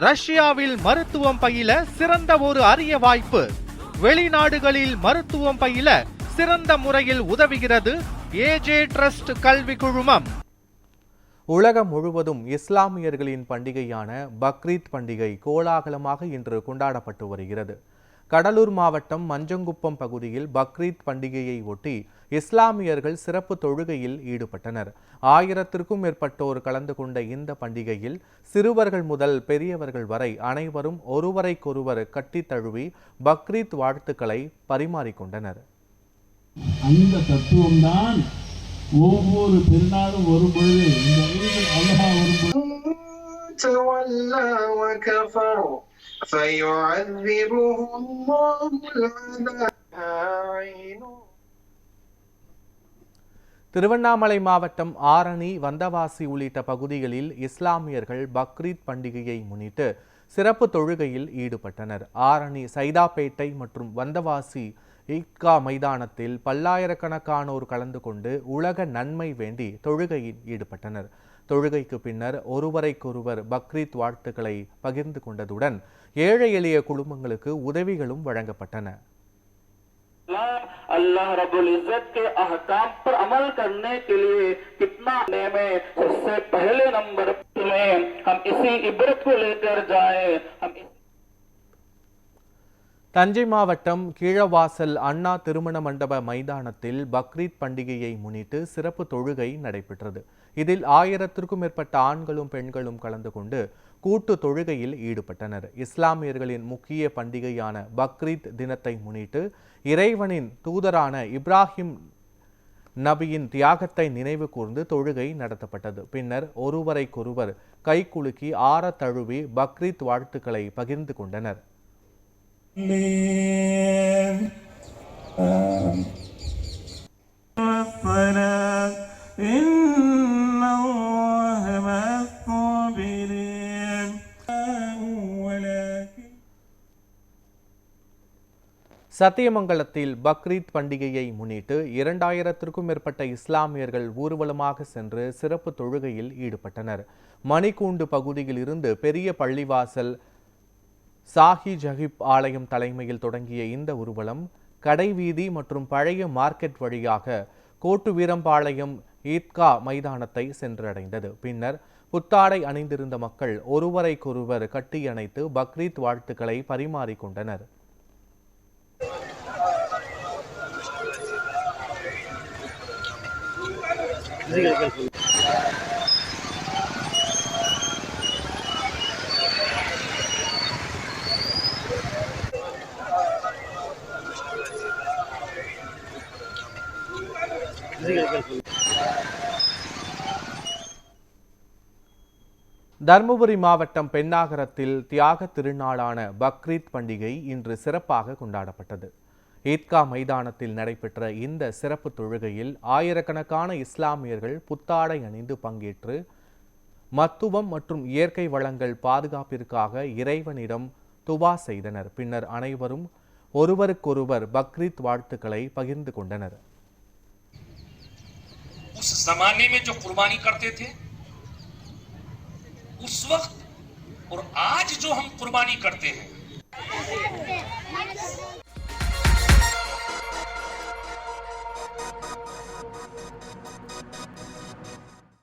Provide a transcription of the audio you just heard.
ரஷ்யாவில் மருத்துவம் பயில சிறந்த ஒரு அரிய வாய்ப்பு. வெளிநாடுகளில் மருத்துவம் பயில சிறந்த முறையில் உதவுகிறது ஏஜே ட்ரஸ்ட் கல்வி குழுமம். உலகம் முழுவதும் இஸ்லாமியர்களின் பண்டிகையான பக்ரீத் பண்டிகை கோலாகலமாக இன்று கொண்டாடப்பட்டு வருகிறது. கடலூர் மாவட்டம் மஞ்சங்குப்பம் பகுதியில் பக்ரீத் பண்டிகையை ஒட்டி இஸ்லாமியர்கள் சிறப்பு தொழுகையில் ஈடுபட்டனர். 1000க்கும் மேற்பட்டோர் கலந்து கொண்ட இந்த பண்டிகையில் சிறுவர்கள் முதல் பெரியவர்கள் வரை அனைவரும் ஒருவரைக்கொருவர் கட்டி தழுவி பக்ரீத் வாழ்த்துக்களை பரிமாறிக்கொண்டனர். அந்த தத்துவம்தான் ஒவ்வொரு பெருநாளும் ஒரு பொழுது திருவண்ணாமலை மாவட்டம் ஆரணி, வந்தவாசி உள்ளிட்ட பகுதிகளில் இஸ்லாமியர்கள் பக்ரீத் பண்டிகையை முன்னிட்டு சிறப்பு தொழுகையில் ஈடுபட்டனர். ஆரணி, சைதாப்பேட்டை மற்றும் வந்தவாசி ஈத்கா மைதானத்தில் பல்லாயிரக்கணக்கானோர் கலந்து கொண்டு உலக நன்மை வேண்டி தொழுகையில் ஈடுபட்டனர். தொழுகைக்கு பின்னர் ஒருவரைக்கொருவர் பக்ரீத் வாழ்த்துக்களை பகிர்ந்து கொண்டதுடன் ஏழை எளிய குடும்பங்களுக்கு உதவிகளும் வழங்கப்பட்டன. अल्लाह रब्बुल इज्जत के अहकाम पर अमल करने के लिए कितना में सबसे पहले नंबर में हम इसी इबरत को लेकर जाएं. தஞ்சை மாவட்டம் கீழவாசல் அண்ணா திருமண மண்டப மைதானத்தில் பக்ரீத் பண்டிகையை முன்னிட்டு சிறப்பு தொழுகை நடைபெற்றது. இதில் 1000க்கும் மேற்பட்ட ஆண்களும் பெண்களும் கலந்து கொண்டு கூட்டு தொழுகையில் ஈடுபட்டனர். இஸ்லாமியர்களின் முக்கிய பண்டிகையான பக்ரீத் தினத்தை முன்னிட்டு இறைவனின் தூதரான இப்ராஹிம் நபியின் தியாகத்தை நினைவு கூர்ந்து தொழுகை நடத்தப்பட்டது. பின்னர் ஒருவரைக்கொருவர் கைகுலுக்கி ஆற தழுவி பக்ரீத் வாழ்த்துக்களை பகிர்ந்து கொண்டனர். சத்தியமங்கலத்தில் பக்ரீத் பண்டிகையை முன்னிட்டு 2000க்கும் மேற்பட்ட இஸ்லாமியர்கள் ஊர்வலமாக சென்று சிறப்பு தொழுகையில் ஈடுபட்டனர். மணிக்கூண்டு பகுதியில் இருந்து பெரிய பள்ளிவாசல் சாஹி ஜஹிப் ஆலயம் தலைமையில் தொடங்கிய இந்த ஊர்வலம் கடைவீதி மற்றும் பழைய மார்க்கெட் வழியாக கோட்டு வீரம்பாளையம் ஈத்கா மைதானத்தை சென்றடைந்தது. பின்னர் புத்தாடை அணிந்திருந்த மக்கள் ஒருவரைக்கொருவர் கட்டியணைத்து பக்ரீத் வாழ்த்துக்களை பரிமாறிக்கொண்டனர். தர்மபுரி மாவட்டம் பெண்ணாகரத்தில் தியாக திருநாளான பக்ரீத் பண்டிகை இன்று சிறப்பாக கொண்டாடப்பட்டது. ஈத்கா மைதானத்தில் நடைபெற்ற இந்த சிறப்பு தொழுகையில் ஆயிரக்கணக்கான இஸ்லாமியர்கள் புத்தாடை அணிந்து பங்கேற்று மத்துவம் மற்றும் இயற்கை வளங்கள் பாதுகாப்பிற்காக இறைவனிடம் துவா செய்தனர். பின்னர் அனைவரும் ஒருவருக்கொருவர் பக்ரீத் வாழ்த்துக்களை பகிர்ந்து கொண்டனர். उस जमाने में जो कुर्बानी करते थे उस वक्त और आज जो हम कुर्बानी करते हैं